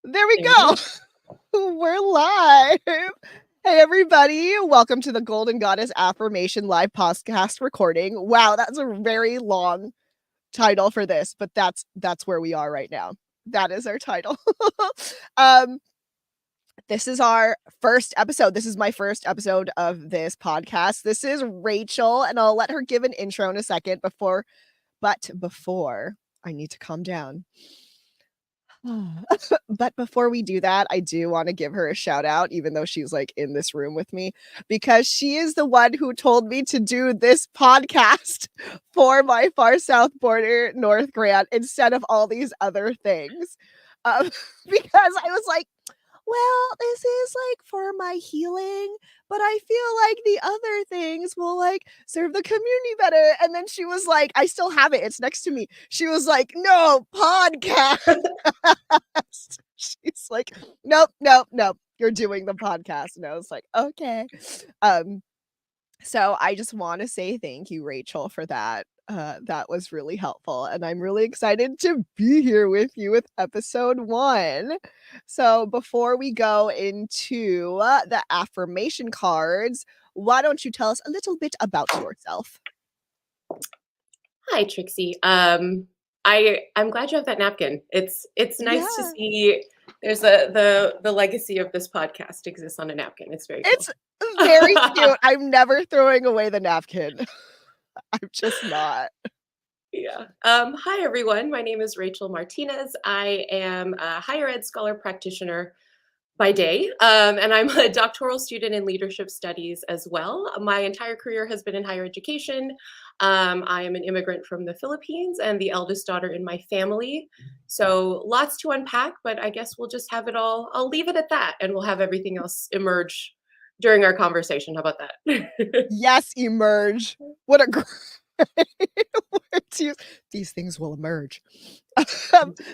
There we There it go. is. We're live. Hey, everybody. Welcome to the Golden Goddess Affirmation live podcast recording. Wow, that's a very long title for this, but that's where we are right now. That is our title. um, this is our first episode. This is my first episode of this podcast. This is Rachel, and I'll let her give an intro in a second before I need to calm down. But before we do that, I do want to give her a shout out, even though she's like in this room with me, because she is the one who told me to do this podcast for my far south border North Grant instead of all these other things. Because I was like, well, this is like for my healing, but I feel like the other things will like serve the community better. And then she was like, I still have it. It's next to me. She was like, no, podcast. She's like, nope, nope, nope. You're doing the podcast. And I was like, okay. So I just want to say thank you, Rachel, for that. That was really helpful. And I'm really excited to be here with you with episode 1. So before we go into the affirmation cards, why don't you tell us a little bit about yourself? Hi, Trixie. I'm glad you have that napkin. It's nice to Yeah. see there's the legacy of this podcast exists on a napkin. It's very cool. It's very cute. I'm never throwing away the napkin. I'm just not. Yeah. Hi, everyone. My name is Rachelle Martinez. I am a higher ed scholar practitioner by day, and I'm a doctoral student in leadership studies as well. My entire career has been in higher education. I am an immigrant from the Philippines and the eldest daughter in my family. So lots to unpack, but I guess we'll just have it all. I'll leave it at that, and we'll have everything else emerge during our conversation. How about that? Yes, emerge. What a great word to use. These things will emerge.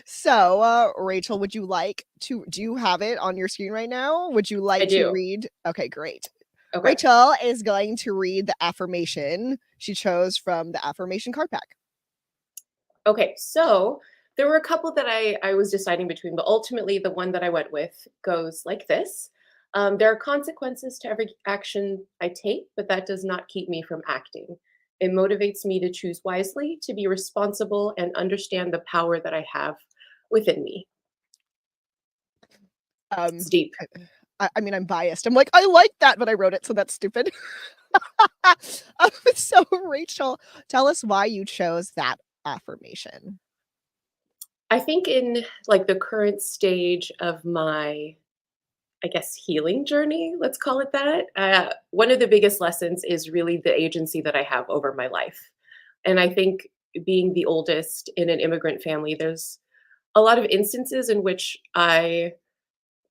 So, Rachel, would you like to, do you have it on your screen right now? Would you I like to do. read? Okay, great. Okay. Rachel is going to read the affirmation she chose from the affirmation card pack. Okay, so there were a couple that I was deciding between, but ultimately the one that I went with goes like this. There are consequences to every action I take, but that does not keep me from acting. It motivates me to choose wisely, to be responsible, and understand the power that I have within me. It's deep. I mean, I'm biased. I'm like, I like that, but I wrote it, so that's stupid. So, Rachel, tell us why you chose that affirmation. I think in like the current stage of my, I guess, healing journey, let's call it that. One of the biggest lessons is really the agency that I have over my life. And I think being the oldest in an immigrant family, there's a lot of instances in which I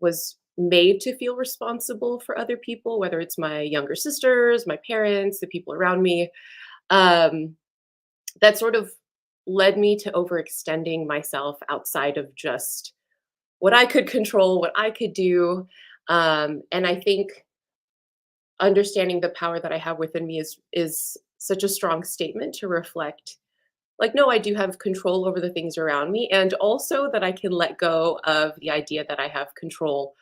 was made to feel responsible for other people, whether it's my younger sisters, my parents, the people around me. Um, that sort of led me to overextending myself outside of just what I could control, what I could do. And I think understanding the power that I have within me is such a strong statement to reflect like, no, I do have control over the things around me, and also that I can let go of the idea that I have control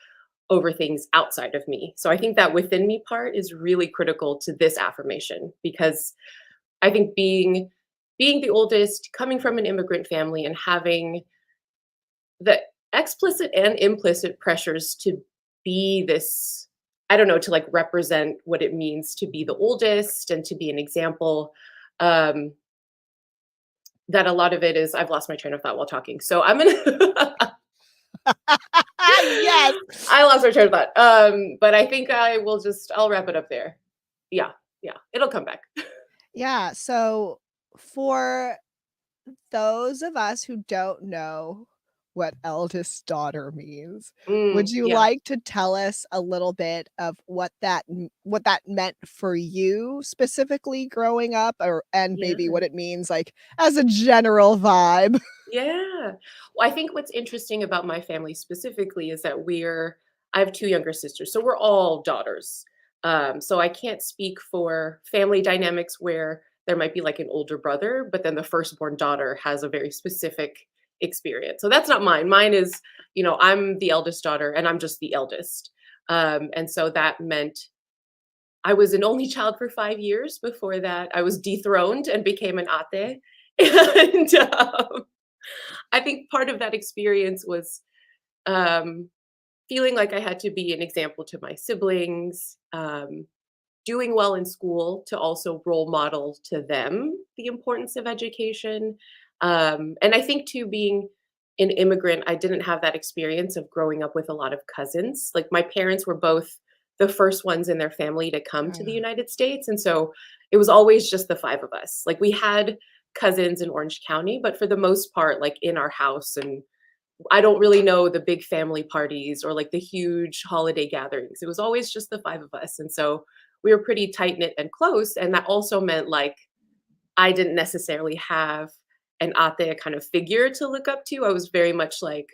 over things outside of me. So I think that within me part is really critical to this affirmation because I think being the oldest, coming from an immigrant family and having the explicit and implicit pressures to be this, I don't know, to like represent what it means to be the oldest and to be an example. That a lot of it is I've lost my train of thought while talking. So I'm gonna Yes. I lost my train of thought. But I think I'll wrap it up there. Yeah, it'll come back. Yeah. So, for those of us who don't know what eldest daughter means, would you Yeah. like to tell us a little bit of what that meant for you specifically growing up, and maybe Yeah. what it means like as a general vibe? Yeah. Well, I think what's interesting about my family specifically is that I have 2 younger sisters, so we're all daughters. So I can't speak for family dynamics where there might be like an older brother, but then the firstborn daughter has a very specific experience. So that's not mine. Mine is, I'm the eldest daughter and I'm just the eldest. And so that meant I was an only child for 5 years. Before that, I was dethroned and became an ate. And I think part of that experience was um, feeling like I had to be an example to my siblings, doing well in school to also role model to them the importance of education. And I think too, being an immigrant, I didn't have that experience of growing up with a lot of cousins. Like my parents were both the first ones in their family to come to the Yeah. United States. And so it was always just the five of us. Like we had cousins in Orange County, but for the most part, like in our house. And I don't really know the big family parties or like the huge holiday gatherings. It was always just the five of us. And so we were pretty tight knit and close. And that also meant like I didn't necessarily have an ate kind of figure to look up to. I was very much like,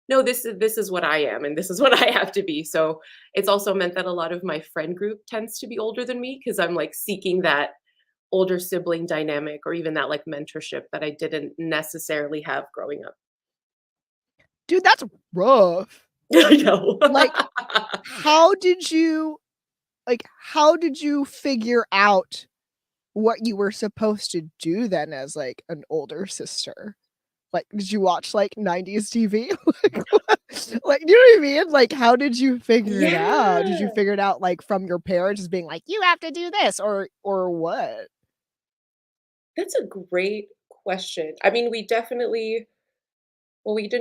no, this is what I am and this is what I have to be. So it's also meant that a lot of my friend group tends to be older than me because I'm like seeking that older sibling dynamic or even that like mentorship that I didn't necessarily have growing up. Dude, that's rough. I know. Like, how did you how did you figure out what you were supposed to do then as like an older sister? Like, did you watch like 90s TV? Like, what? Like, you know what I mean? Like, how did you figure it out? Did you Yeah. figure it out like from your parents just being like, you have to do this, or what? That's a great question. I mean, we didn't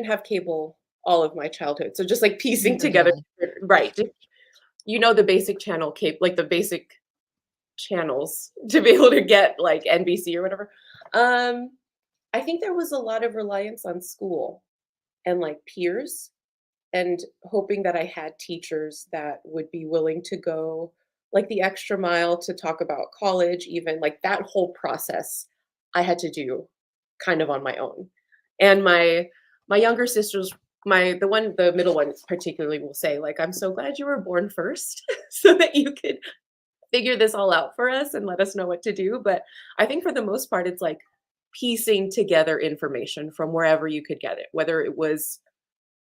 have cable all of my childhood. So just like piecing Neither together, did I. right. The basic channel like the basic channels to be able to get like NBC or whatever. Um, I think there was a lot of reliance on school and like peers and hoping that I had teachers that would be willing to go like the extra mile to talk about college, even like that whole process I had to do kind of on my own. And my younger sisters, the middle one particularly will say, like, I'm so glad you were born first so that you could figure this all out for us and let us know what to do. But I think for the most part, it's like piecing together information from wherever you could get it, whether it was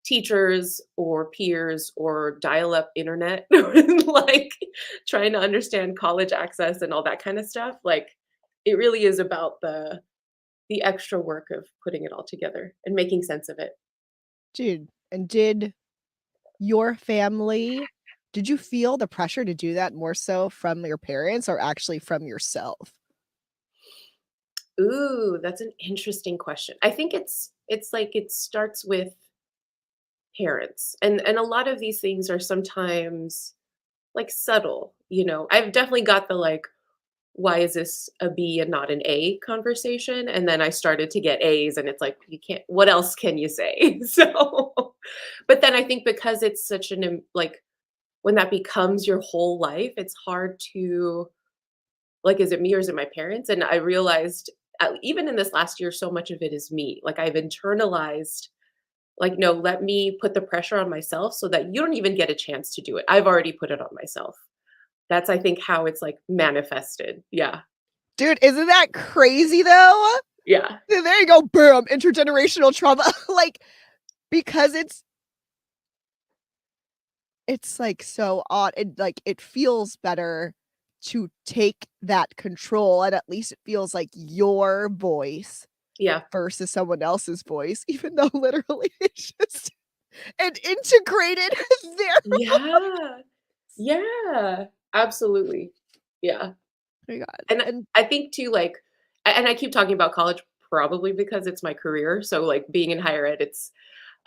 teachers or peers or dial-up internet, like trying to understand college access and all that kind of stuff. Like it really is about the extra work of putting it all together and making sense of it. Dude, and your family did you feel the pressure to do that more so from your parents or actually from yourself? Ooh, that's an interesting question. I think it's like it starts with parents. And a lot of these things are sometimes like subtle, I've definitely got the like why is this a B and not an A conversation? And then I started to get A's and it's like, you can't, what else can you say? So, but then I think because it's such like, when that becomes your whole life, it's hard to, like, is it me or is it my parents? And I realized even in this last year, so much of it is me. Like I've internalized, like, no, let me put the pressure on myself so that you don't even get a chance to do it. I've already put it on myself. That's, I think, how it's like manifested. Yeah. Dude, isn't that crazy though? Yeah. There you go, boom, intergenerational trauma. Like, because it's like so odd. It feels better to take that control, and at least it feels like your voice Yeah. versus someone else's voice, even though literally it's just an integrated there. Yeah. Yeah. Absolutely. Yeah. Oh my god. And And I think too, like, and I keep talking about college probably because it's my career. So like being in higher ed, it's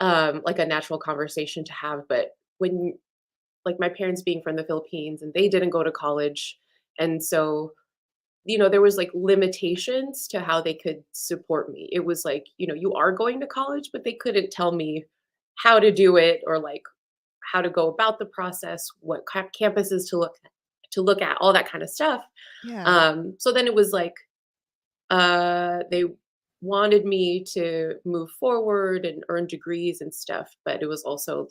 like a natural conversation to have. But when like my parents being from the Philippines and they didn't go to college, and so there was like limitations to how they could support me. It was like, you are going to college, but they couldn't tell me how to do it or like how to go about the process, what campuses to look at, all that kind of stuff. yeah. So then it was like they wanted me to move forward and earn degrees and stuff, but it was also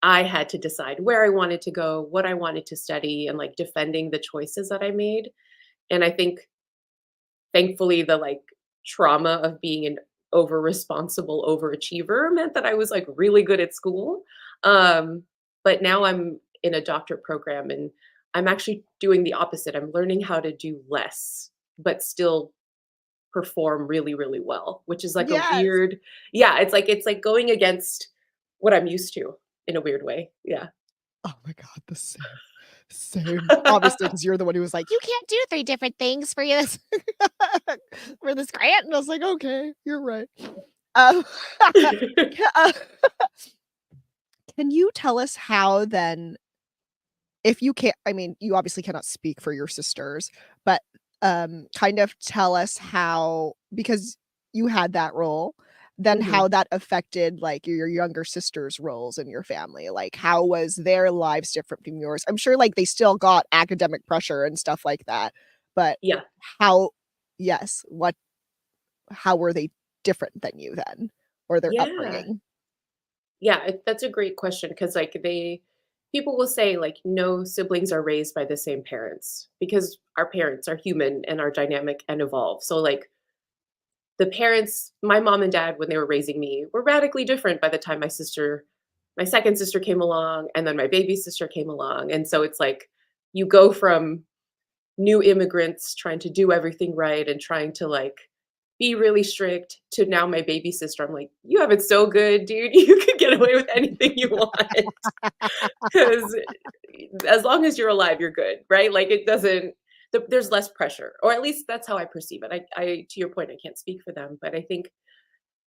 I had to decide where I wanted to go, what I wanted to study, and like defending the choices that I made. And I think thankfully the like trauma of being over responsible overachiever meant that I was like really good at school. But now I'm in a doctorate program and I'm actually doing the opposite. I'm learning how to do less, but still perform really, really well, which is like a Yes. weird, yeah, it's like going against what I'm used to in a weird way. Yeah. Oh my God, the same. Same. Obviously, because you're the one who was like, you can't do three different things for this for this grant. And I was like, okay, you're right. Um, ca- uh, can you tell us how then, if you can't, I mean, you obviously cannot speak for your sisters, but kind of tell us how, because you had that role, then Mhm. how that affected like your younger sisters' roles in your family. Like, how was their lives different from yours? I'm sure like they still got academic pressure and stuff like that, but Yeah. how, yes, what, how were they different than you then, or their Yeah. upbringing? Yeah, that's a great question because like people will say like no siblings are raised by the same parents because our parents are human and are dynamic and evolve. So like the parents, my mom and dad when they were raising me were radically different by the time my second sister came along and then my baby sister came along. And so it's like you go from new immigrants trying to do everything right and trying to like be really strict to now my baby sister. I'm like, you have it so good, dude. You could get away with anything you want because as long as you're alive, you're good, right? Like it doesn't. There's less pressure, or at least that's how I perceive it. To your point, I can't speak for them, but I think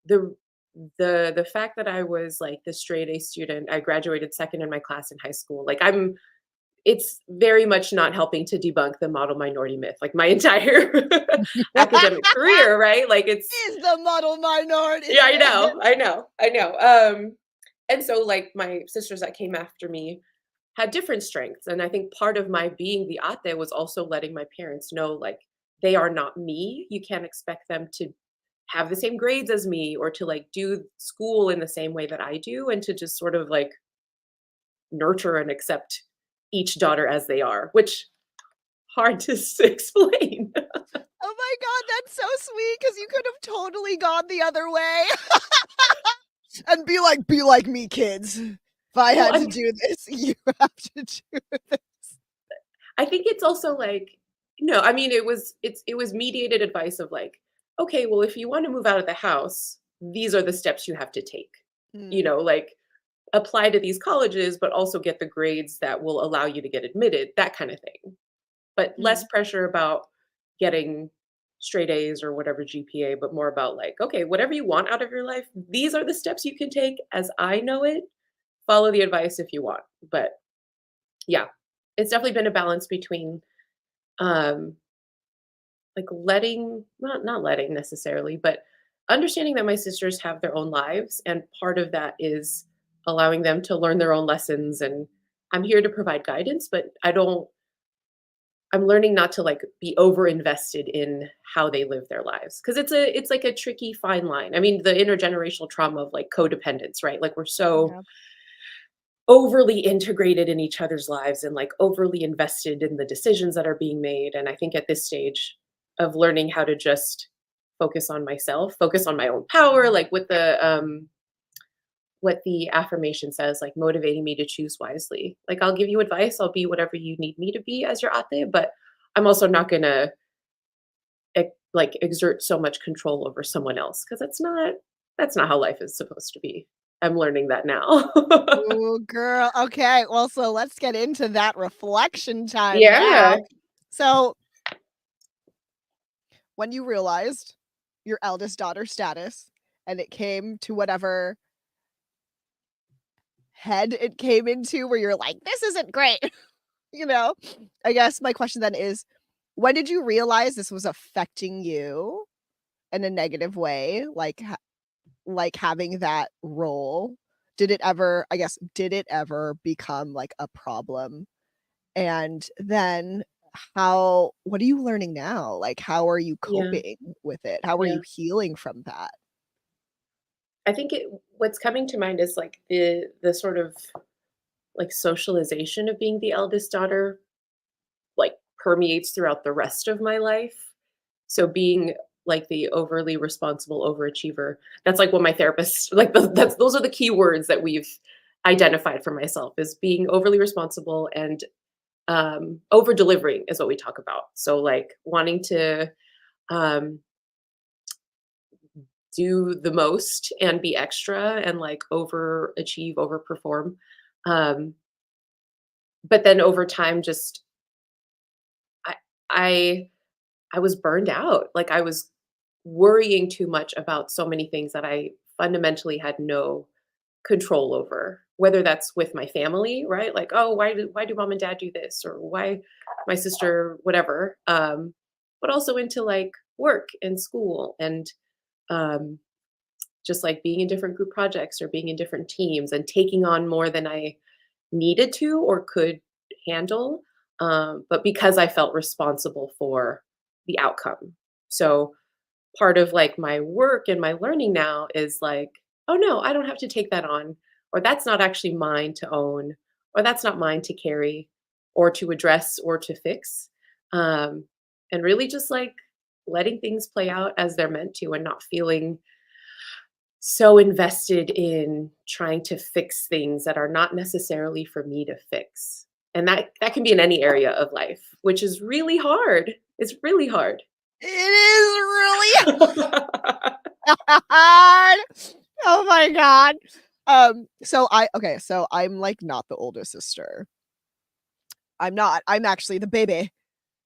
the the fact that I was like the straight A student, I graduated second in my class in high school. Like it's very much not helping to debunk the model minority myth, like my entire academic career, right? Like it's Is the model minority yeah, I myth. know, I know, I know. And so like my sisters that came after me had different strengths. And I think part of my being the ate was also letting my parents know like they are not me. You can't expect them to have the same grades as me or to like do school in the same way that I do and to just sort of like nurture and accept each daughter as they are, which hard to explain. Oh my God, that's so sweet because you could have totally gone the other way and be like me, kids. If I Well, had to do this, you have to do this. I think it's also like, no, I mean, it was mediated advice of like, okay, well, if you want to move out of the house, these are the steps you have to take. Mm, Like apply to these colleges, but also get the grades that will allow you to get admitted, that kind of thing. But less mm. pressure about getting straight A's or whatever GPA, but more about like, okay, whatever you want out of your life, these are the steps you can take as I know it. Follow the advice if you want. But yeah, it's definitely been a balance between um like letting not letting necessarily, but understanding that my sisters have their own lives and part of that is allowing them to learn their own lessons and I'm here to provide guidance, but I'm learning not to like be over invested in how they live their lives because it's like a tricky fine line. I mean, the intergenerational trauma of like codependence, right? Like we're so Yeah. overly integrated in each other's lives and like overly invested in the decisions that are being made. And I think at this stage of learning how to just focus on myself, focus on my own power, like what the affirmation says, like motivating me to choose wisely. Like I'll give you advice, I'll be whatever you need me to be as your ate, but I'm also not gonna like exert so much control over someone else because that's not how life is supposed to be. I'm learning that now. Ooh, girl. Okay. Well, so let's get into that reflection time Yeah. now. So, when you realized your eldest daughter status and it came to whatever head it came into where you're like, this isn't great, you know? I guess my question then is, when did you realize this was affecting you in a negative way? Like having that role? Did it ever, I guess, did it ever become like a problem? And then what are you learning now? Like, how are you Yeah. coping with it? How are Yeah. you healing from that? I think what's coming to mind is like the sort of like socialization of being the eldest daughter like permeates throughout the rest of my life. So being like the overly responsible overachiever. That's like what my therapist like those are the key words that we've identified for myself is being overly responsible and over delivering is what we talk about. So like wanting to um do the most and be extra and like overachieve, overperform. Um but then over time just I I I was burned out. Like I was worrying too much about so many things that I fundamentally had no control over. Whether that's with my family, right? Like, oh, why do mom and dad do this, or why my sister, whatever. But also into like work and school and um, just like being in different group projects or being in different teams and taking on more than I needed to or could handle. But because I felt responsible for the outcome. So part of like my work and my learning now is like, oh no, I don't have to take that on, or that's not actually mine to own, or that's not mine to carry, or to address, or to fix. Um, and really just like letting things play out as they're meant to and not feeling so invested in trying to fix things that are not necessarily for me to fix. And that can be in any area of life, which is really hard. It's really hard. It is really hard. Oh my god. So I'm like not the oldest sister. I'm not. I'm actually the baby.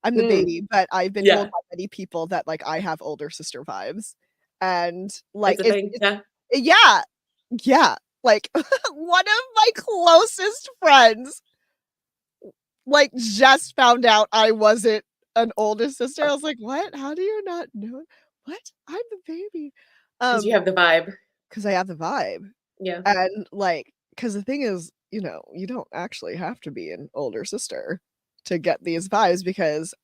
I'm the Mm, baby, but I've been told yeah, by many people that like I have older sister vibes. And it's like a thing. it's Yeah. yeah. Yeah. Like one of my closest friends like just found out I wasn't an older sister. I was like, "What? How do you not know?" What? I'm the baby. 'Cause you Um, have the vibe. because I have the vibe. Yeah. And like, because the thing is, you don't actually have to be an older sister to get these vibes because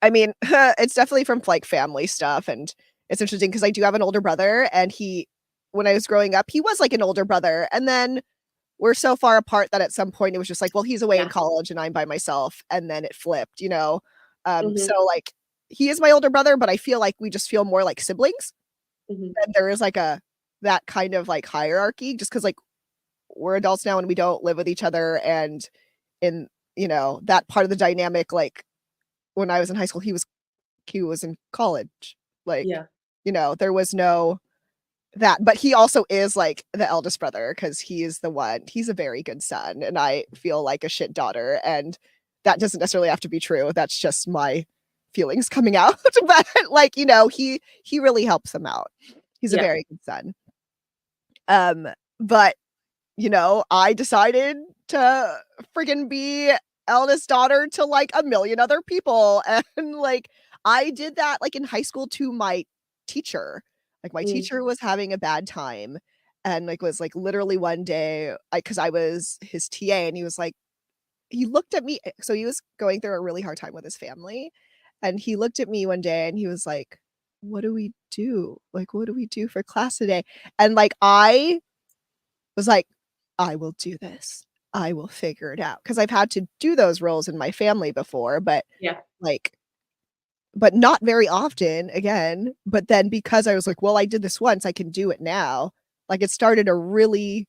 I mean, it's definitely from like family stuff and it's interesting because I do have an older brother and when I was growing up, he was like an older brother and then we're so far apart that at some point it was just like, well, he's away in Yeah. college and I'm by myself, and then it flipped. Mhm, So, like, he is my older brother, but I feel like we just feel more like siblings, mhm. and there is, like, that kind of, like, hierarchy just because like, we're adults now and we don't live with each other, and in that part of the dynamic, like, when I was in high school, he was in college, like, Yeah. there was no that, but he also is, like, the eldest brother because he's a very good son, and I feel like a shit daughter, and that doesn't necessarily have to be true, that's just my feelings coming out, but, like, he really helps him out. He's a Yeah. very good son. Um, but, I decided to friggin' be eldest daughter to, like, a million other people, and, like, I did that, like, in high school to my teacher. Like, my Mm, teacher was having a bad time and, like, was, like, literally one day because I was his TA, and he was like he looked at me so he was going through a really hard time with his family, and he looked at me one day, and he was like, "What do we do? Like, what do we do for class today?" And, like, I was like, "I will do this. I will figure it out because 'cause I've had to do those roles in my family before, yeah. like but not very often, again, but then because I was like, "Well, I did this once, I can do it now," like, it started a really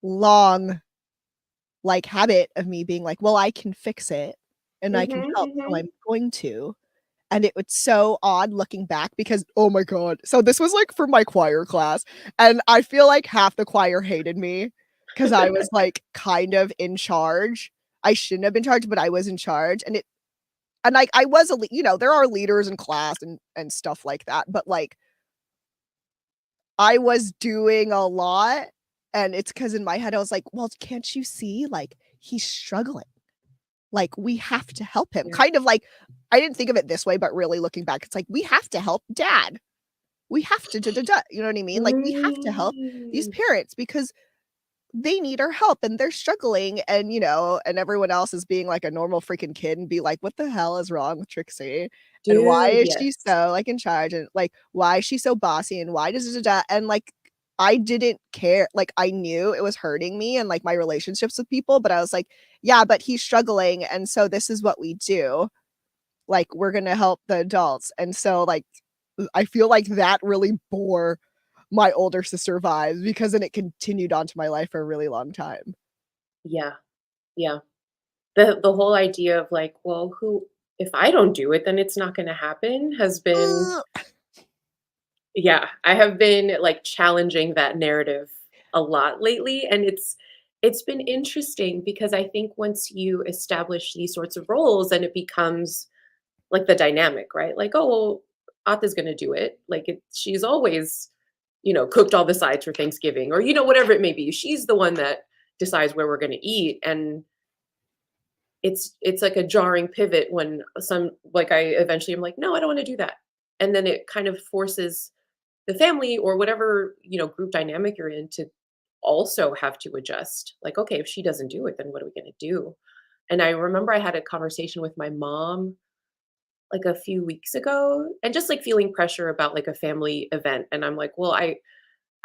long, like, habit of me being like, "Well, I can fix it, and I can Mhm, help, so mhm. I'm going to." And it was so odd looking back because, oh my god, so this was, like, for my choir class, and I feel like half the choir hated me because I was, like, kind of in charge. I shouldn't have been in charge, but I was in charge, like, I was there are leaders in class and stuff like that, but, like, I was doing a lot, and it's because in my head, I was like, "Well, can't you see, like, he's struggling, like, we have to help him." Yeah. Kind of like I didn't think of it this way, but really looking back, it's like, we have to help dad. We have to you know what I mean? Like, we have to help these Mm. parents because they need our help and they're struggling and everyone else is being like a normal freaking kid and be like, "What the hell is wrong with Trixie? And why Dude, is she yes. so, like, in charge? And, like, why is she so bossy? And why does da da da?" And, like, I didn't care. Like, I knew it was hurting me and, like, my relationships with people, but I was like, "Yeah, but he's struggling, and so this is what we do." like we're going to help the adults. And so like I feel like that really bore my older sister vibes, because then it continued on to my life for a really long time. Yeah. Yeah. The whole idea of like, well, who if I don't do it, then it's not gonna happen has been Ugh. yeah, I have been like challenging that narrative a lot lately. And it's been interesting because I think once you establish these sorts of roles and it becomes like the dynamic, right? Like, oh well, Ata's gonna do it. Like she's always, cooked all the sides for Thanksgiving, or whatever it may be. She's the one that decides where we're gonna eat. And it's like a jarring pivot when some like I eventually am like, no, I don't want to do that. And then it kind of forces the family or whatever, group dynamic you're in to also have to adjust. Like, okay, if she doesn't do it, then what are we going to do? And I remember I had a conversation with my mom like a few weeks ago, and just like feeling pressure about like a family event. And I'm like, well, I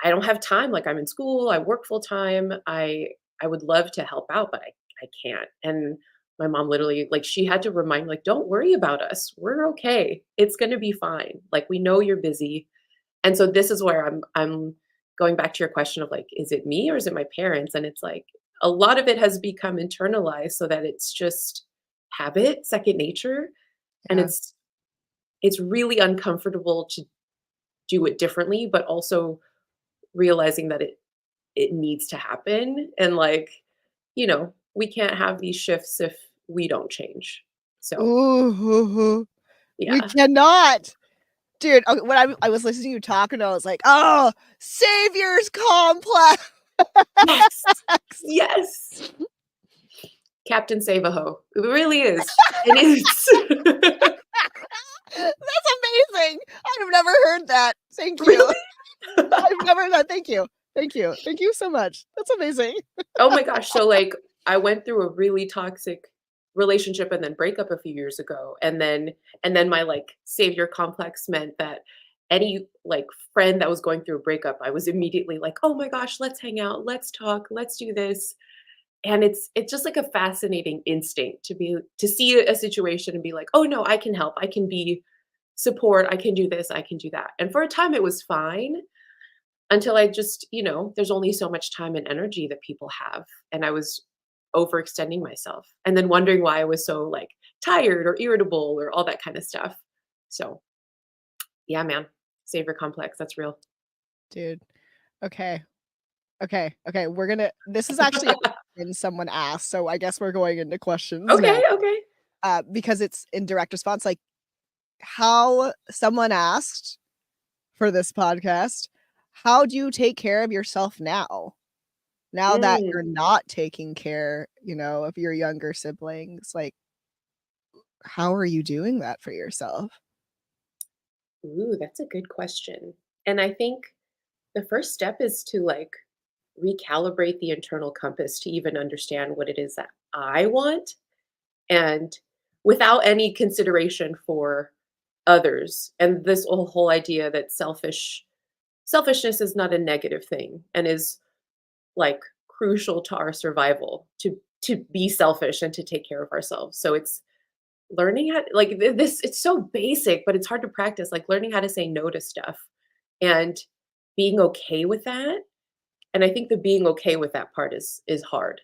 don't have time. Like I'm in school, I work full time. I would love to help out, but I can't. And my mom literally like she had to remind me, like, don't worry about us. We're okay. It's gonna be fine. Like we know you're busy. And so this is where I'm going back to your question of like, is it me or is it my parents? And it's like a lot of it has become internalized so that it's just habit, second nature. And Yeah. it's really uncomfortable to do it differently, but also realizing that it needs to happen. And like, we can't have these shifts if we don't change. So Ooh, we yeah. cannot. Dude, okay, when I was listening to you talk, and I was like, "Oh, savior's complex." Yes. Yes. Captain Save-A-Ho. It really is. It is. That's amazing. I've never heard that. Thank you. Really? I've never heard that. Thank you. Thank you. Thank you so much. That's amazing. Oh my gosh. So like I went through a really toxic relationship and then breakup a few years ago. And then my like savior complex meant that any like friend that was going through a breakup, I was immediately like, "Oh my gosh, let's hang out, let's talk, let's do this." And it's just like a fascinating instinct to see a situation and be like, "Oh no, I can help. I can be support. I can do this, I can do that." And for a time it was fine until I just, there's only so much time and energy that people have. And I was overextending myself and then wondering why I was so like tired or irritable or all that kind of stuff. So, yeah, man, savior complex. That's real. Dude. Okay. Okay. This is actually a question someone asked, so I guess we're going into questions now. Okay. Okay. Because it's in direct response, like how someone asked for this podcast, how do you take care of yourself now? Now that Mm. you're not taking care, of your younger siblings, like how are you doing that for yourself? Ooh, that's a good question. And I think the first step is to like recalibrate the internal compass to even understand what it is that I want, and without any consideration for others. And this whole idea that selfishness is not a negative thing and is like crucial to our survival to be selfish and to take care of ourselves. So it's learning how like this it's so basic, but it's hard to practice, like learning how to say no to stuff and being okay with that. And I think the being okay with that part is hard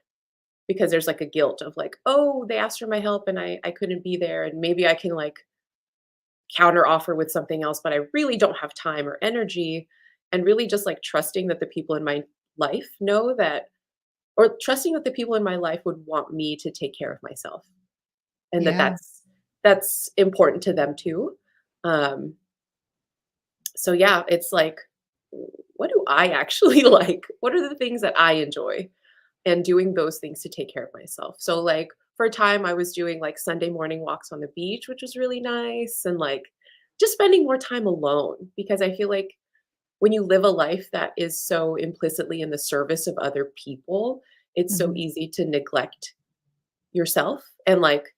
because there's like a guilt of like, oh, they asked for my help and I couldn't be there, and maybe I can like counter offer with something else, but I really don't have time or energy. And really just like trusting that the people in my life know that, or trusting that the people in my life would want me to take care of myself, and that Yeah. that's important to them too. Um, so yeah, it's like, what do I actually like? What are the things that I enjoy? And doing those things to take care of myself. So like for a time I was doing like Sunday morning walks on the beach, which was really nice, and like just spending more time alone because I feel like when you live a life that is so implicitly in the service of other people, it's so Mhm. easy to neglect yourself. And like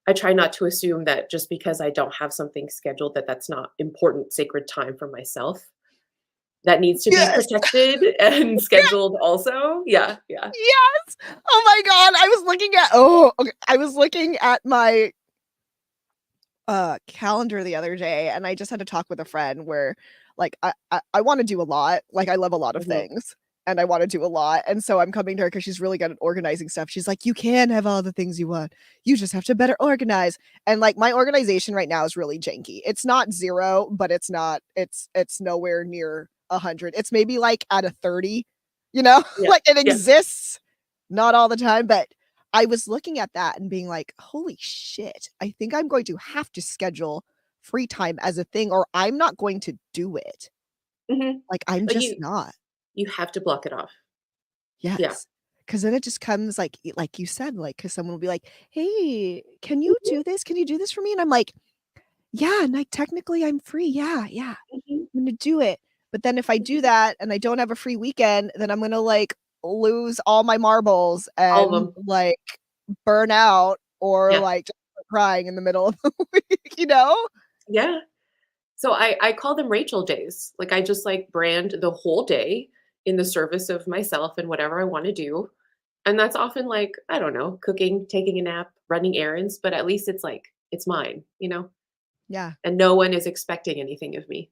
I try not to assume that just because I don't have something scheduled that that's not important sacred time for myself. That needs to be Yes. protected and scheduled also. Yeah, yeah. Yes. Oh my god, I was looking at my calendar the other day, and I just had to talk with a friend where, like, I wanna do a lot, like, I love a lot of Mhm. things, and I wanna do a lot, and so I'm coming to her because she's really good at organizing stuff. She's like, "You can have all the things you want. You just have to better organize." And, like, my organization right now is really janky. It's not 0, but it's nowhere near 100. It's maybe, like, at a 30, you know? Yeah. Like, it Yeah. exists, not all the time, but I was looking at that and being like, "Holy shit, I think I'm going to have to schedule free time as a thing or I'm not going to do it." Mhm. Like, I'm Like, just not. you have to block it off. Yeah. Yes, because then it just comes like you said, like, because someone will be like, "Hey, can you Mhm, do this? Can you do this for me?" And I'm like, "Yeah, and, like, technically I'm free. Yeah, yeah, mhm. I'm gonna do it." But then if I do Mhm. that and I don't have a free weekend, then I'm gonna, like, lose all my marbles All of and, them. like, burn out or, Yeah. like, just start crying in the middle of the week, you know? Yeah. So I call them Rachel days. Like, I just, like, brand the whole day in the service of myself and whatever I wanna do, and that's often, like, I don't know, cooking, taking a nap, running errands, but at least it's, like, it's mine, you know? Yeah. And no one is expecting anything of me.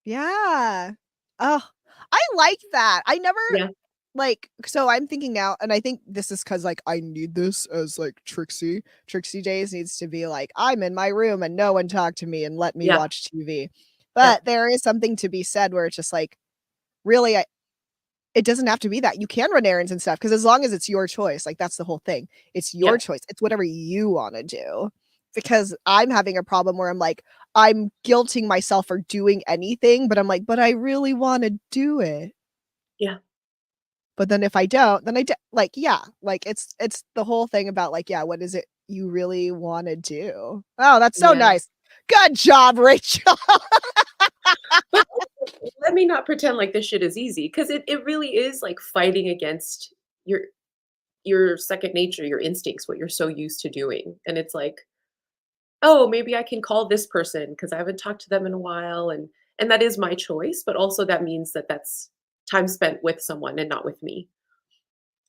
Yeah. Oh, I like that. I never Yeah. like, so I'm thinking now, and I think this is because like, I need this as, like, Trixie. Trixie days needs to be like, "I'm in my room and no one talk to me and let me Yeah. watch TV." Yeah. But there is something to be said where it's just like, really, it doesn't have to be that. You can run errands and stuff because as long as it's your choice, like, that's the whole thing. It's your Yeah. choice. It's whatever you wanna do. Because I'm having a problem where I'm like, I'm guilting myself for doing anything, but I'm like, "But I really wanna do it." Yeah. But then if I don't, then I do like, yeah, like, it's the whole thing about, like, yeah, what is it you really wanna do? Oh, that's so Yeah. nice. Good job, Rachel. But also, let me not pretend like this shit is easy, because it really is, like, fighting against your second nature, your instincts, what you're so used to doing, and it's like, "Oh, maybe I can call this person because I haven't talked to them in a while," and that is my choice, but also that means that that's time spent with someone and not with me.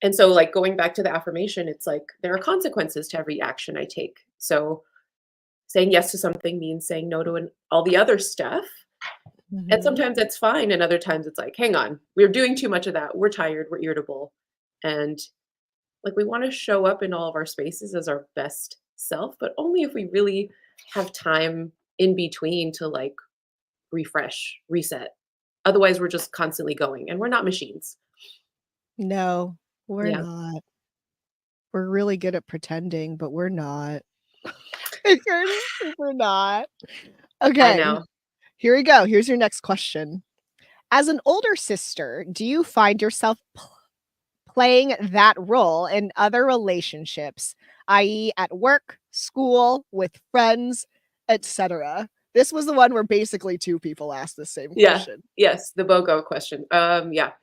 And so, like, going back to the affirmation, it's like there are consequences to every action I take. So, saying yes to something means saying no to all the other stuff. And Mhm. sometimes that's fine, and other times it's like, hang on, we're doing too much of that. We're tired, we're irritable. And like, we want to show up in all of our spaces as our best self, but only if we really have time in between to like refresh, reset. Otherwise, we're just constantly going, and we're not machines. No, we're Yeah, not. We're really good at pretending, but we're not. We're not. I Okay, know. here we go. Here's your next question. As an older sister, do you find yourself playing that role in other relationships, i.e., at work, school, with friends, etc.? This was the one where basically 2 people asked the same Yeah. question. Yes, the BOGO question. Yeah.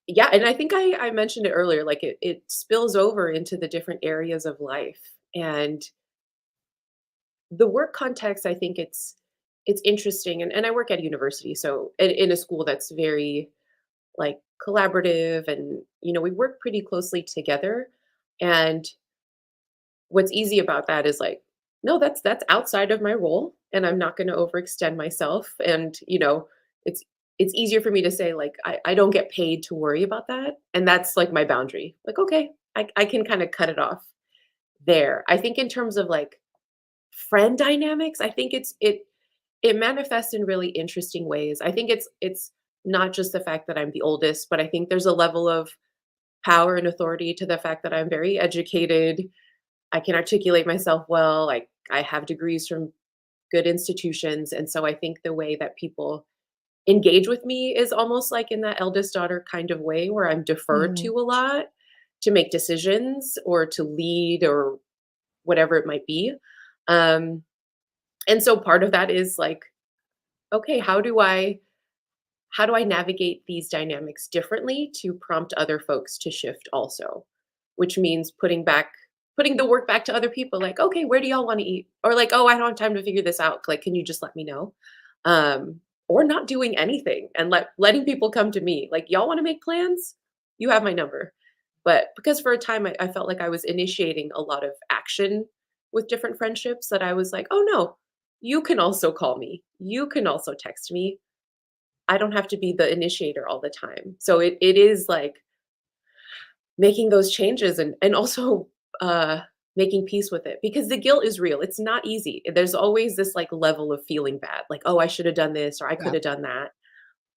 Yeah, and I think I mentioned it earlier, like it spills over into the different areas of life. And the work context, I think it's interesting. And I work at a university, so in a school that's very like collaborative, and we work pretty closely together. And what's easy about that is like, no, that's outside of my role, and I'm not going to overextend myself. And it's it's easier for me to say like I don't get paid to worry about that, and that's like my boundary. Like, okay, I can kind of cut it off there. I think in terms of like friend dynamics, I think it manifests in really interesting ways. I think it's not just the fact that I'm the oldest, but I think there's a level of power and authority to the fact that I'm very educated. I can articulate myself well. Like, I have degrees from good institutions. And so I think the way that people engage with me is almost like in that eldest daughter kind of way, where I'm deferred to Mhm. a lot to make decisions or to lead or whatever it might be. Um, and so part of that is like, okay, how do I navigate these dynamics differently to prompt other folks to shift also? Which means putting the work back to other people, like, okay, where do y'all want to eat? Or like, oh, I don't have time to figure this out. Like, can you just let me know? Um, or not doing anything and letting people come to me. Like, y'all want to make plans? You have my number. But because for a time I felt like I was initiating a lot of action with different friendships that I was like, oh no, you can also call me. You can also text me. I don't have to be the initiator all the time. So it is like making those changes and also making peace with it because the guilt is real. It's not easy. There's always this like level of feeling bad, like, oh, I should have done this or I could Yeah. have done that.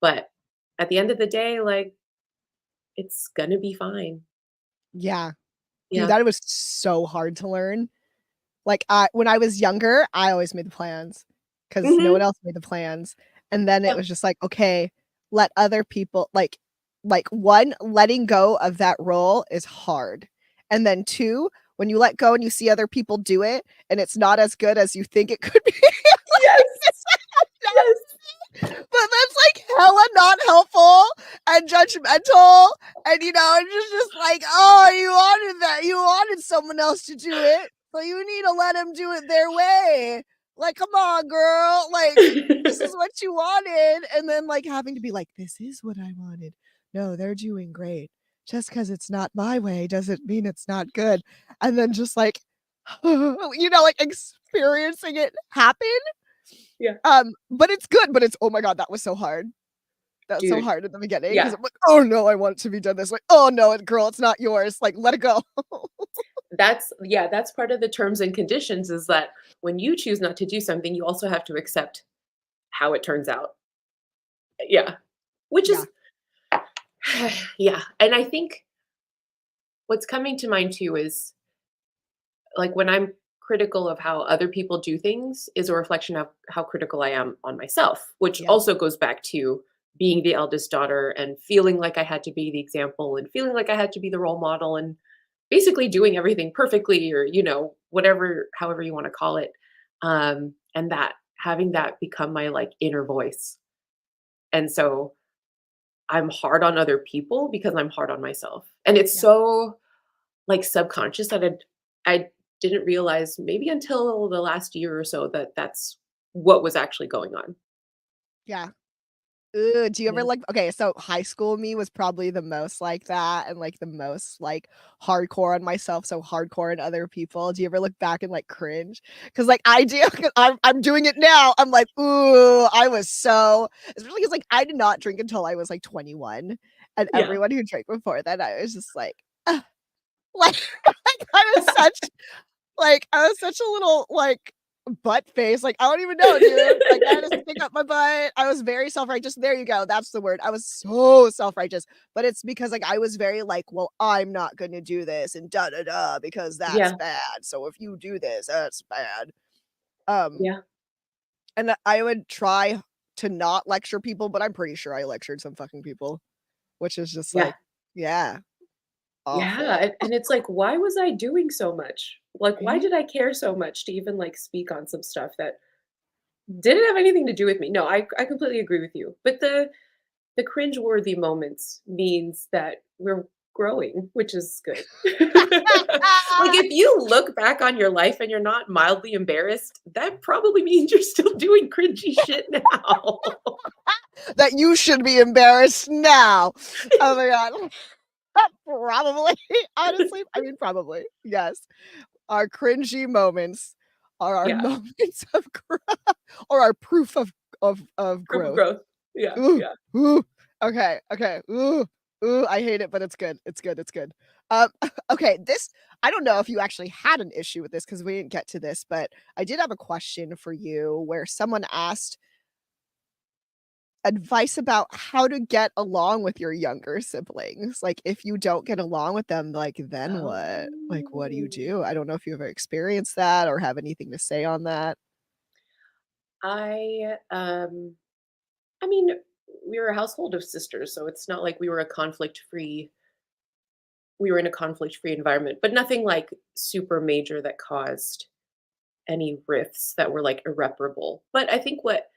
But at the end of the day, like, it's gonna be fine. Yeah. Dude, Yeah. that was so hard to learn. Like, when I was younger, I always made the plans because no one Hmm. else made the plans, and then it Yep. was just like, "Okay, let other people" like, 1, letting go of that role is hard, and then 2, when you let go and you see other people do it, and it's not as good as you think it could be, like, Yes. Yes. but that's, like, hella not helpful and judgmental, and, it's just like, "Oh, you wanted that you wanted someone else to do it, so you need to let them do it their way. Like, come on, girl, like, this is what you wanted," and then, like, having to be like, "This is what I wanted. No, they're doing great. Just because it's not my way doesn't mean it's not good," and then just, like, like, experiencing it happen. Yeah. But it's good, but it's oh my god, that was so hard. That was so Dude. hard at the beginning because Yeah. I'm like, "Oh, no, I want it to be done this way. Oh, no, girl, it's not yours. Like, let it go." That's part of the terms and conditions is that when you choose not to do something, you also have to accept how it turns out. Yeah. Which Yeah, is yeah. And I think what's coming to mind too is like when I'm critical of how other people do things is a reflection of how critical I am on myself, which yeah, also goes back to being the eldest daughter and feeling like I had to be the example and feeling like I had to be the role model and basically doing everything perfectly or whatever however you want to call it. And that having that become my like inner voice. And so I'm hard on other people because I'm hard on myself. And it's yeah, so like subconscious that I didn't realize maybe until the last year or so that that's what was actually going on. yeah. Ooh, do you ever, Yeah. like okay, so high school me was probably the most like that and, like, the most, like, hardcore on myself, so hardcore on other people. Do you ever look back and, like, cringe? Because like, I do, 'cause I'm doing it now. I'm like, "Ooh, I was so" especially because like, I did not drink until I was, like, 21, and Yeah. everyone who drank before that, I was just like, "Ugh," like like, I was such a little, like, butt face, like, I don't even know, dude. Like, I had to stick up my butt. I was very self-righteous. There you go, that's the word. I was so self-righteous, but it's because, like, I was very like, "Well, I'm not gonna do this and da da da because that's Yeah. bad. So if you do this, that's bad." Um, Yeah. and I would try to not lecture people, but I'm pretty sure I lectured some fucking people, which is just Yeah. like, yeah, Yeah. awful. And it's like, why was I doing so much? Like, why Right? did I care so much to even like speak on some stuff that didn't have anything to do with me? No, I completely agree with you. But the cringeworthy moments means that we're growing, which is good. Like, if you look back on your life and you're not mildly embarrassed, that probably means you're still doing cringy shit now. That you should be embarrassed now. Oh my god. Probably, honestly, I mean, probably, yes. Our cringy moments are our Yeah, moments of or our proof of proof of growth. growth. Yeah, Ooh, yeah. ooh, okay, okay, ooh, I hate it, but it's good, it's good, it's good. Okay, this I don't know if you actually had an issue with this because we didn't get to this, but I did have a question for you where someone asked advice about how to get along with your younger siblings. Like, if you don't get along with them, like, then what? Like, what do you Oh. do? I don't know if you ever experienced that or have anything to say on that. I, I mean, we were a household of sisters, so it's not like we were in a conflict-free environment, but nothing like super major that caused any rifts that were like irreparable. But I think what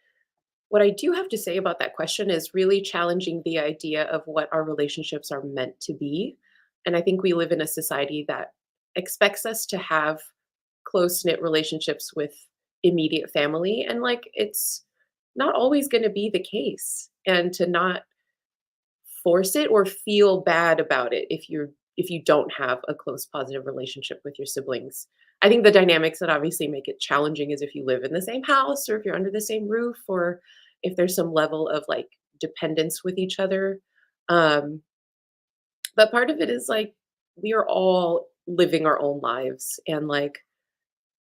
I do have to say about that question is really challenging the idea of what our relationships are meant to be. And I think we live in a society that expects us to have close knit relationships with immediate family. And like, it's not always going to be the case. And to not force it or feel bad about it if you're if you don't have a close positive relationship with your siblings. I think the dynamics that obviously make it challenging is if you live in the same house or if you're under the same roof or if there's some level of like dependence with each other. Um, but part of it is like we are all living our own lives and like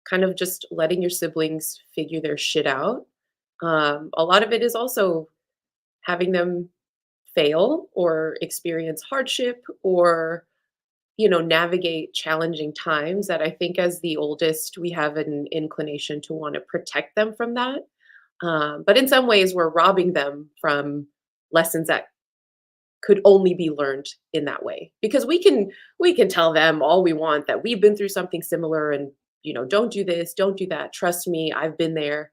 kind of just letting your siblings figure their shit out. A lot of it is also having them fail or experience hardship or navigate challenging times that I think as the oldest, we have an inclination to want to protect them from that. But in some ways, we're robbing them from lessons that could only be learned in that way because we can tell them all we want that we've been through something similar and don't do this, don't do that, trust me, I've been there,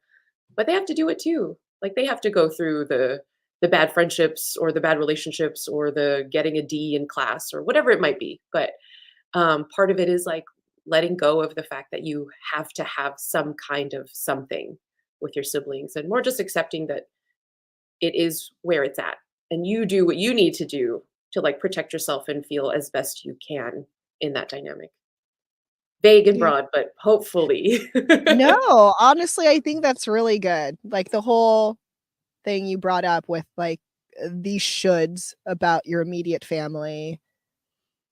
but they have to do it too. Like they have to go through the bad friendships or the bad relationships or the getting a D in class or whatever it might be. But part of it is like letting go of the fact that you have to have some kind of something with your siblings and more just accepting that it is where it's at and you do what you need to do to like protect yourself and feel as best you can in that dynamic. Vague and Yeah. broad, but hopefully. No, honestly, I think that's really good. Like the whole thing you brought up with like these shoulds about your immediate family.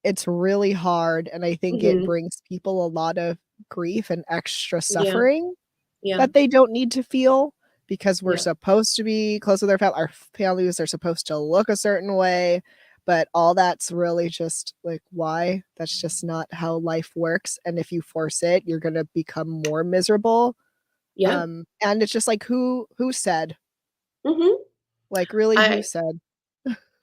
It's really hard, and I think it Mhm. brings people a lot of grief and extra Yeah, suffering yeah, that they don't need to feel because we're yeah, supposed to be close with our families are supposed to look a certain way, but all that's really just like, why? That's just not how life works, and if you force it, you're gonna become more miserable, yeah. and it's just like, who said? Mhm. Like, really, who I said?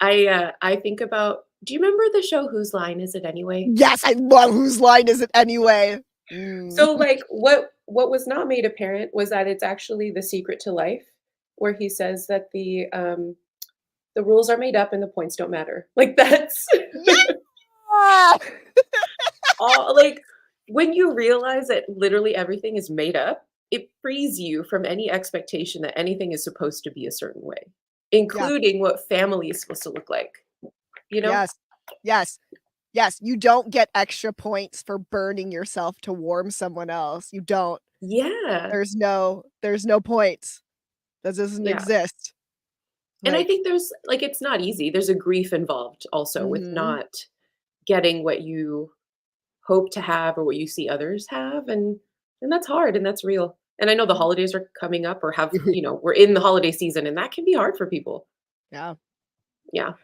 I think about do you remember the show Whose Line Is It Anyway? Yes, I love Whose Line Is It Anyway? Mm. So, like, what was not made apparent was that it's actually The Secret to Life, where he says that the rules are made up and the points don't matter. Like, that's Yeah! all like, when you realize that literally everything is made up, it frees you from any expectation that anything is supposed to be a certain way, Yeah. including what family is supposed to look like, you know? Yes. Yes. Yes, you don't get extra points for burning yourself to warm someone else. You don't. Yeah. There's no points. That doesn't Yeah. exist. And I Like, think there's like, it's not easy. There's a grief involved also with mhm. not getting what you hope to have or what you see others have, and that's hard and that's real. And I know the holidays are coming up or have, we're in the holiday season and that can be hard for people. Yeah. Yeah.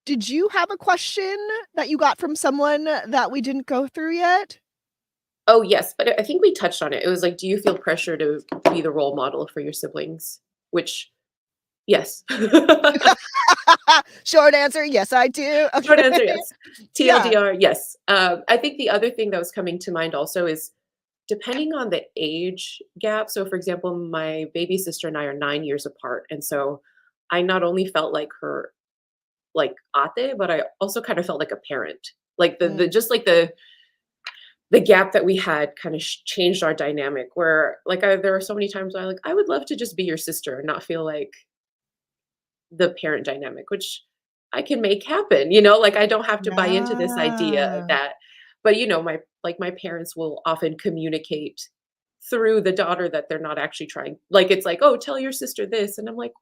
Did you have a question that you got from someone that we didn't go through yet? Oh, yes, but I think we touched on it. It was like, do you feel pressure to be the role model for your siblings? Which, yes. Short answer, yes, I do. Short Okay. answer, yes. Yeah. TLDR, yes. I think the other thing that was coming to mind also is depending on the age gap. So, for example, my baby sister and I are 9 years apart, and so I not only felt like her like ate, but I also kind of felt like a parent. Like the Mm, just like the gap that we had kind of changed our dynamic. Where like there are so many times where I would love to just be your sister and not feel like the parent dynamic, which I can make happen, like I don't have to buy into this idea yeah. that but my parents will often communicate through the daughter that they're not actually trying. Like it's like, "Oh, tell your sister this." And I'm like,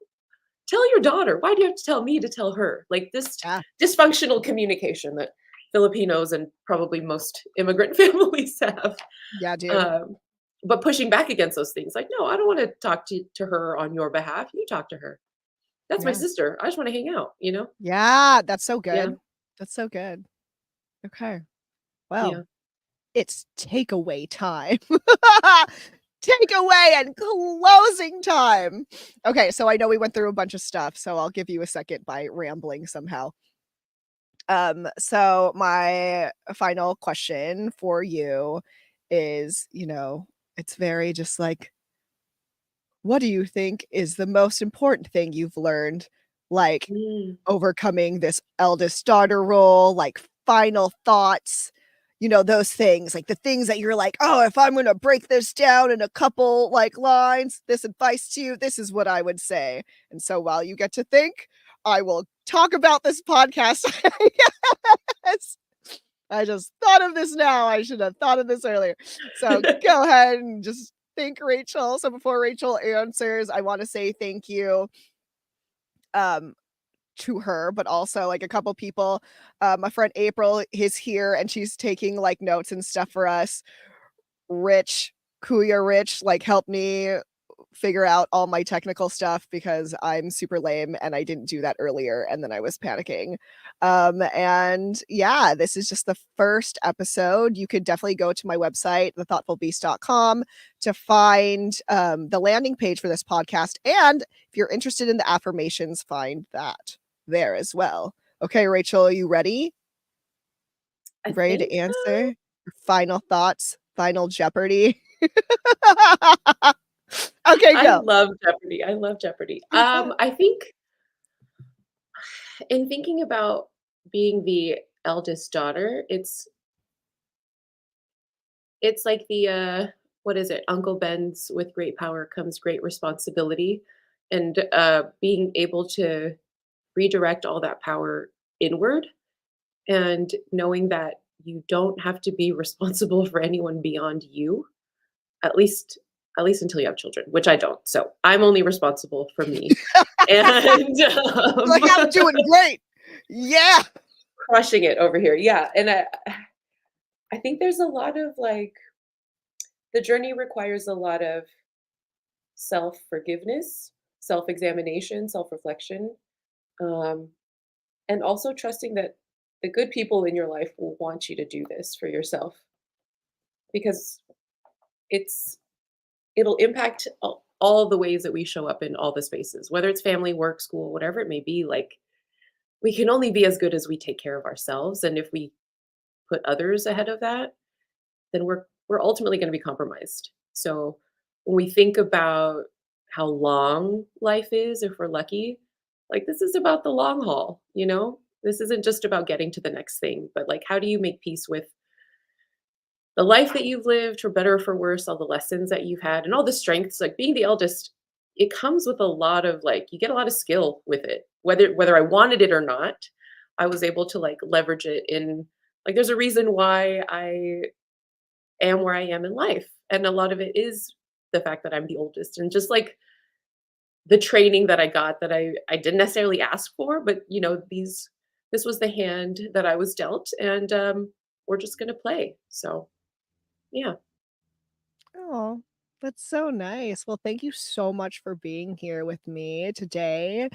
"Tell your daughter. Why do you have to tell me to tell her?" Like this Yeah. dysfunctional communication that Filipinos and probably most immigrant families have. Yeah, dude. Um, but pushing back against those things, like, "No, I don't want to talk to her on your behalf. You talk to her. That's my Yeah. sister. I just want to hang out?" Yeah, that's so Yeah, good. That's so good. Okay. Well, yeah. it's takeaway time. Takeaway and closing time. Okay, so I know we went through a bunch of stuff, so I'll give you a second by rambling somehow. So my final question for you is, it's very just like, what do you think is the most important thing you've learned, like Mm. overcoming this eldest daughter role, like final thoughts, those things, like the things that you're like, oh, if I'm going to break this down in a couple like lines, this advice to you, this is what I would say. And so while you get to think, I will talk about this podcast. Yes. I just thought of this now. I should have thought of this earlier. So go ahead and just thank Rachel. So before Rachel answers, I want to say thank you um to her, but also like a couple people. My friend April is here and she's taking like notes and stuff for us. Rich, Kuya Rich, like helped me figure out all my technical stuff because I'm super lame and I didn't do that earlier and then I was panicking. And yeah, this is just the first episode. You could definitely go to my website, thethoughtfulbeast.com, to find the landing page for this podcast. And if you're interested in the affirmations, find that there as well. Okay, Rachel, are you ready? I Ready to think answer? Your final thoughts, final Jeopardy. Okay, I go. love Jeopardy. I love Jeopardy. Me too. I think in thinking about being the eldest daughter, it's like the what is it? Uncle Ben's with great power comes great responsibility. And being able to redirect all that power inward and knowing that you don't have to be responsible for anyone beyond you, at least until you have children, which I don't. So I'm only responsible for me. And Like, I'm doing great. Yeah. crushing it over here. Yeah. And I think there's a lot of like the journey requires a lot of self-forgiveness, self-examination, self-reflection, um, and also trusting that the good people in your life will want you to do this for yourself because it's it'll impact all the ways that we show up in all the spaces, whether it's family, work, school, whatever it may be. Like we can only be as good as we take care of ourselves, and if we put others ahead of that, then we're ultimately going to be compromised. So when we think about how long life is, if we're lucky, like this is about the long haul, you know? This isn't just about getting to the next thing, but like how do you make peace with the life that you've lived, for better or for worse, all the lessons that you've had and all the strengths, like being the eldest, it comes with a lot of like you get a lot of skill with it. Whether I wanted it or not, I was able to like leverage it in like there's a reason why I am where I am in life. And a lot of it is the fact that I'm the oldest and just like the training that I got that I didn't necessarily ask for, but you know, this was the hand that I was dealt and we're just gonna play. So yeah. Oh, that's so nice. Well, thank you so much for being here with me today.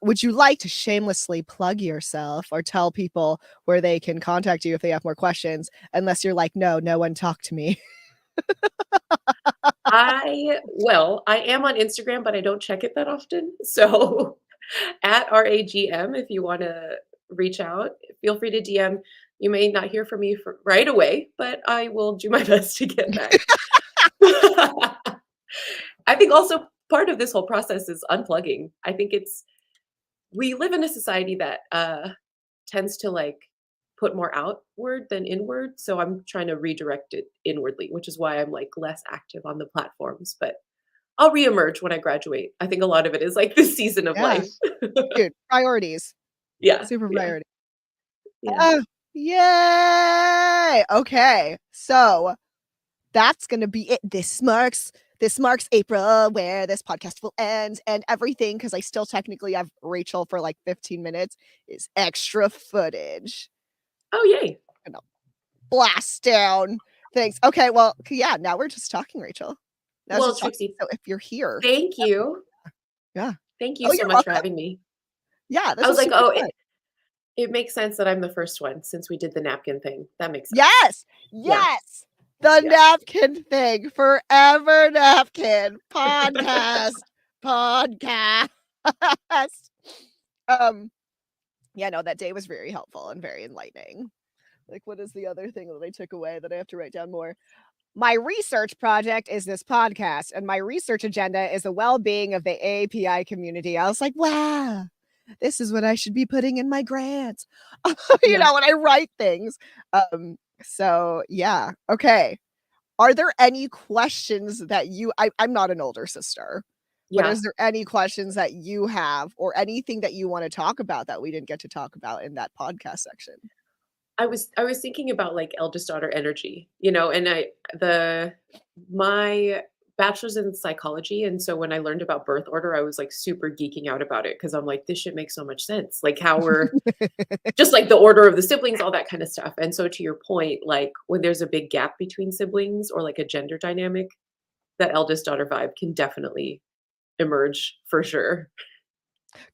Would you like to shamelessly plug yourself or tell people where they can contact you if they have more questions? Unless you're like, no, no one talk to me. I am on Instagram, but I don't check it that often. So at RAGM, if you want to reach out, feel free to DM. You may not hear from me right away, but I will do my best to get back. I think also part of this whole process is unplugging. I think we live in a society that tends to like put more outward than inward. So I'm trying to redirect it inwardly, which is why I'm like less active on the platforms. But I'll reemerge when I graduate. I think a lot of it is like this season of Yeah, life. dude, priorities. Yeah, Super yeah, priority. yeah. Oh, yay! Okay, so that's gonna be it. This marks April, where this podcast will end, and everything, because I still technically have Rachel for like 15 minutes, is extra footage. Oh, yay. Gonna blast down. Thanks. Okay, well, yeah, now we're just talking, Rachel. Now it's Well, just talking. Trixie, So if you're here, thank you. yeah. Thank you Oh, so you're much for welcome. having me. Yeah, I this was was like, super oh, fun. it makes sense that I'm the first one since we did the napkin thing. That makes sense. Yes, Yeah, yes. The yeah. napkin thing, forever napkin podcast, podcast. Um, yeah, no, that day was very helpful and very enlightening. Like, what is the other thing that I took away that I have to write down more? My research project is this podcast, and my research agenda is the well-being of the API community. I was like, wow, this is what I should be putting in my grants. Yeah. When I write things. So yeah. Okay. Are there any questions that I'm not an older sister, but Yeah. is there any questions that you have or anything that you want to talk about that we didn't get to talk about in that podcast section? I was thinking about like eldest daughter energy, and my bachelor's in psychology, and so when I learned about birth order, I was like super geeking out about it because I'm like, this shit makes so much sense. Like how we're just like the order of the siblings, all that kind of stuff. And so to your point, like when there's a big gap between siblings or like a gender dynamic, that eldest daughter vibe can definitely emerge for sure.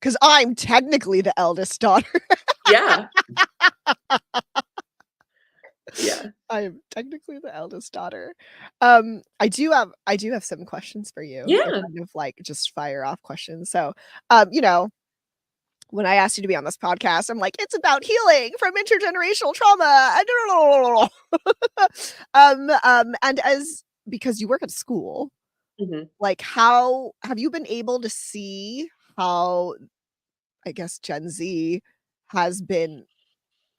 Because I'm technically the eldest daughter. Yeah. Yeah. I am technically the eldest daughter. I do have some questions for you. They're Yeah. kind of like just fire off questions. So, when I asked you to be on this podcast, I'm like, it's about healing from intergenerational trauma. And as because you work at school, Mhm. like how have you been able to see how I guess Gen Z has been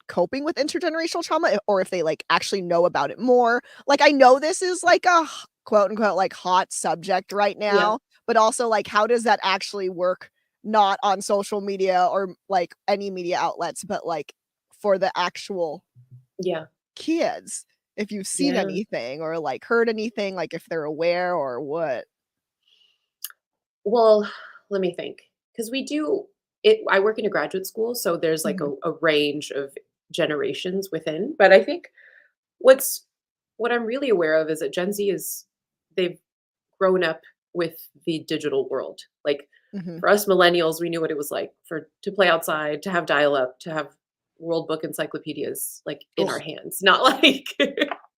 coping with intergenerational trauma or if they like actually know about it more. Like I know this is like a quote unquote like hot subject right Yeah. now, but also like how does that actually work not on social media or like any media outlets, but like for the actual Yeah. kids? If you've seen Yeah. anything or like heard anything, like if they're aware or what. Well, let me think. Because we do it I work in a graduate school, so there's like Mhm, a range of generations within. But I think what's what I'm really aware of is that Gen Z they've grown up with the digital world. Like mhm. for us millennials, we knew what it was like to play outside, to have dial up, to have World Book encyclopedias like in our Ugh, hands, not like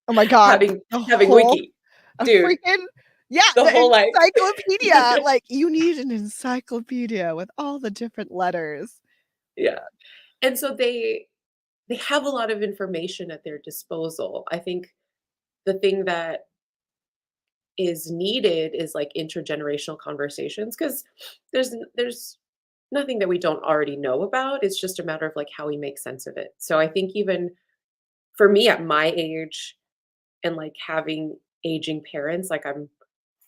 oh my god, having the having whole wiki. a Dude, freaking yeah, the the whole like encyclopedia, like, you need an encyclopedia with all the different letters. yeah. And so they have a lot of information at their disposal. I think the thing that is needed is like intergenerational conversations because there's nothing that we don't already know about. It's just a matter of like how we make sense of it. So I think even for me at my age and like having aging parents, like I'm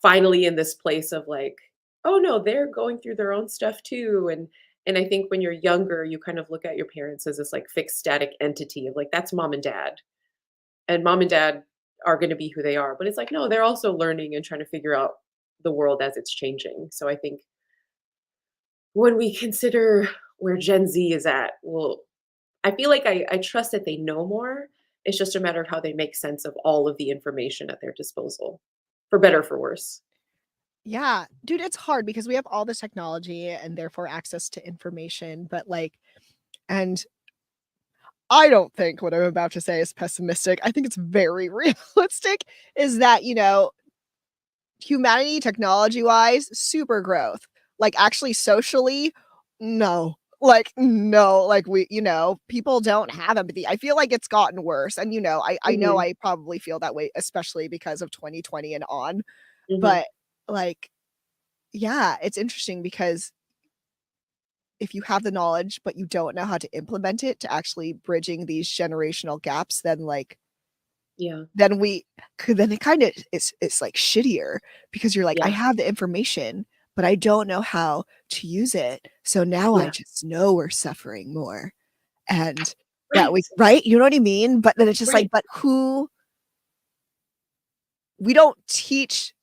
finally in this place of like, oh no, they're going through their own stuff too. And I think when you're younger, you kind of look at your parents as this like fixed static entity of like that's mom and dad. And mom and dad are going to be who they are. But it's like, no, they're also learning and trying to figure out the world as it's changing. So I think when we consider where Gen Z is at, well, I feel like I trust that they know more. It's just a matter of how they make sense of all of the information at their disposal, for better or for worse. Yeah, dude, it's hard because we have all this technology and therefore access to information, but, like and I don't think what I'm about to say is pessimistic, I think it's very realistic, is that, humanity technology-wise, super growth. Like, actually socially, no. Like, no, like, people don't have empathy. I feel like it's gotten worse, and, I know Mhm, I probably feel that way, especially because of 2020 and on, mhm. but, like, yeah, it's interesting because if you have the knowledge, but you don't know how to implement it to actually bridging these generational gaps, then, like, Yeah, then we then it kinda it's, like, shittier because you're like, "I yeah, have the information, but I don't know how to use it, so now I yeah. just know we're suffering more, and that we" Right, right? You know what I mean? But then it's just like, right. but who we don't teach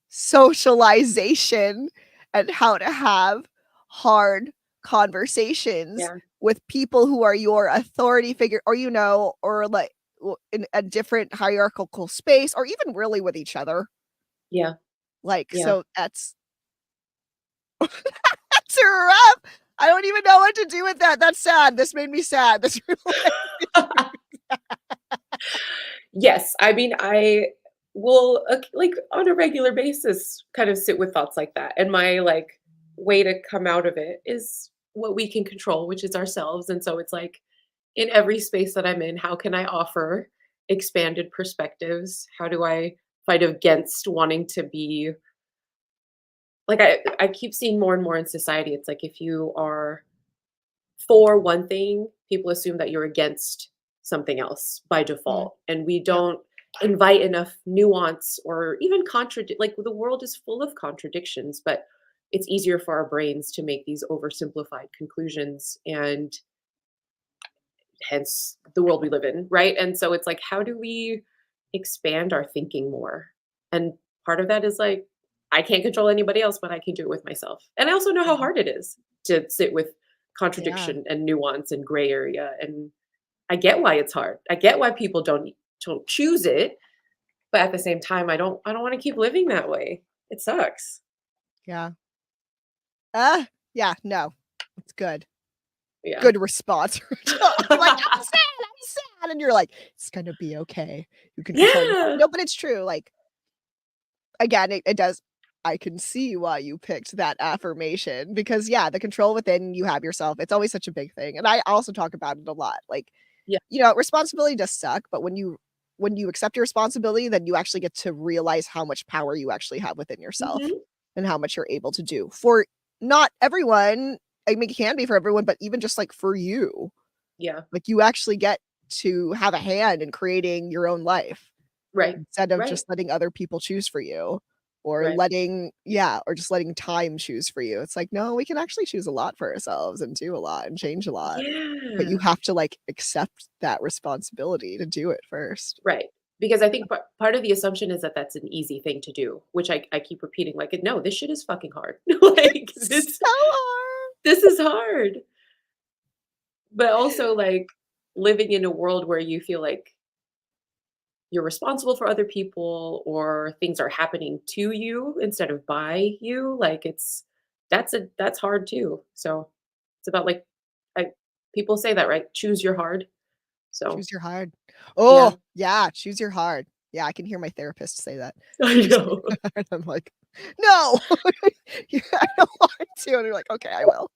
socialization and how to have hard conversations Yeah, with people who are your authority figure or, or like in a different hierarchical space or even really with each other. yeah, Like, yeah. so that's a wrap. I don't even know what to do with that. That's sad. This made me sad. This really Yes, I mean, I will, like, on a regular basis, kind of sit with thoughts like that, and my, like, way to come out of it is what we can control, which is ourselves, and so it's like, in every space that I'm in, how can I offer expanded perspectives? How do I fight against wanting to be like, I keep seeing more and more in society, it's like if you are for one thing, people assume that you're against something else by Mm, default, and we yep. don't invite enough nuance or even contradict like, the world is full of contradictions, but it's easier for our brains to make these oversimplified conclusions, and hence the world we live in, right? And so it's like, how do we expand our thinking more? And part of that is like, I can't control anybody else, but I can do it with myself. And I also know how Mhm. hard it is to sit with Yeah. contradiction and nuance and gray area. And I get why it's hard. I get why people don't choose it, but at the same time, I don't want to keep living that way. It sucks. Yeah. Yeah, no. It's good. Yeah. Good response. I'm like, I'm sad," and you're like, "It's gonna be okay. You can control yourself." Yeah. No, but it's true, like, again, it does I can see why you picked that affirmation because, yeah, the control within you have yourself, it's always such a big thing, and I also talk about it a lot, like, Yeah. responsibility does suck, but when you accept your responsibility, then you actually get to realize how much power you actually have within yourself Mhm. and how much you're able to do for not everyone. I mean, it can be for everyone, but even just, like, for you, Yeah. like, you actually get to have a hand in creating your own life Right. instead of Right. just letting other people choose for you or Right. or just letting time choose for you. It's like, no, we can actually choose a lot for ourselves and do a lot and change a lot, but you Yeah. have to, like, accept that responsibility to do it first. Right. Because I think part of the assumption is that that's an easy thing to do, which I keep repeating, like, no, this shit is fucking hard. Like, So hard. this is hard. But also, like, living in a world where you feel like you're responsible for other people or things are happening to you instead of by you, like, that's hard too. So, it's about, like, I people say that, right? Choose your hard. So, Choose your hard. yeah. Oh, yeah, choose your hard. Yeah, I can hear my therapist say that. I Choose know. your hard. I'm like, "No." Yeah, I don't want to, and they're like, "Okay, I will."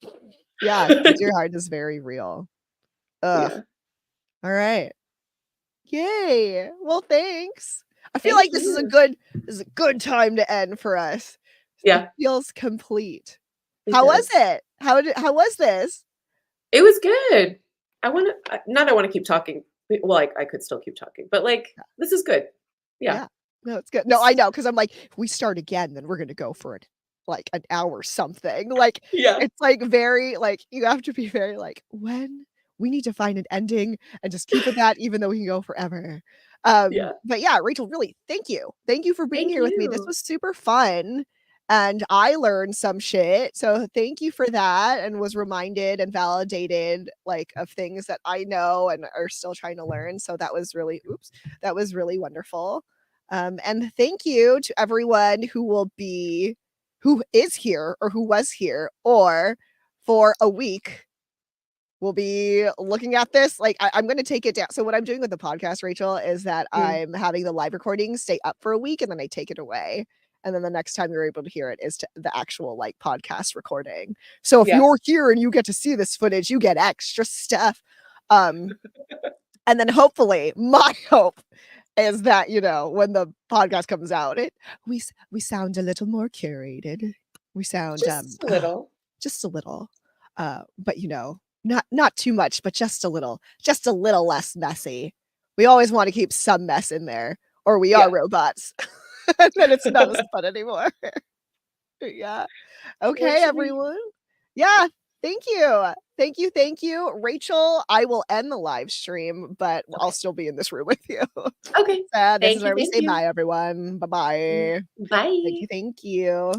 Yeah, choose your hard is very real. Ugh, Yeah. alright. Yay. Well, thanks. I feel Thank like you. this is a good time to end for us. It Yeah, feels complete. it How was does. it? How was this? It was good. I wanna keep talking. Well, I could still keep talking, but, like, this is good. Yeah. Yeah. No, it's good. No, I This know, because 'cause I'm like, if we start again, then we're gonna go for it, like, an hour something. Like, Yeah. it's, like, very, like, you have to be very, like, "When? We need to find an ending and just keep it that even though we can go forever." Yeah. But yeah, Rachel, really, thank you. Thank you for being Thank here with me. This you. was super fun, and I learned some shit, so thank you for that, and was reminded and validated, like, of things that I know and are still trying to learn, so that was really wonderful. And thank you to everyone who is here or who was here or for a week will be looking at this. Like I'm gonna take it down. So what I'm doing with the podcast, Rachel, is that Mm. I'm having the live recording stay up for a week and then I take it away. And then the next time you're able to hear it is the actual like podcast recording. So if Yeah. you're here and you get to see this footage, you get extra stuff. Um, and then hopefully, my hope is that, when the podcast comes out, we sound a little more curated. We sound, Just a little. just a little, but, not too much, but just a little less messy. We always wanna keep some mess in there, or we are Yeah. robots, and then it's not as fun anymore. Yeah. Okay, Works for me. everyone. Yeah, thank you. Thank you, thank you. Rachel, I will end the live stream, but I'll Okay. still be in this room with you. Okay. This is Thank you, where we thank say you. bye, everyone. Bye-bye. Thank Bye. you, thank you.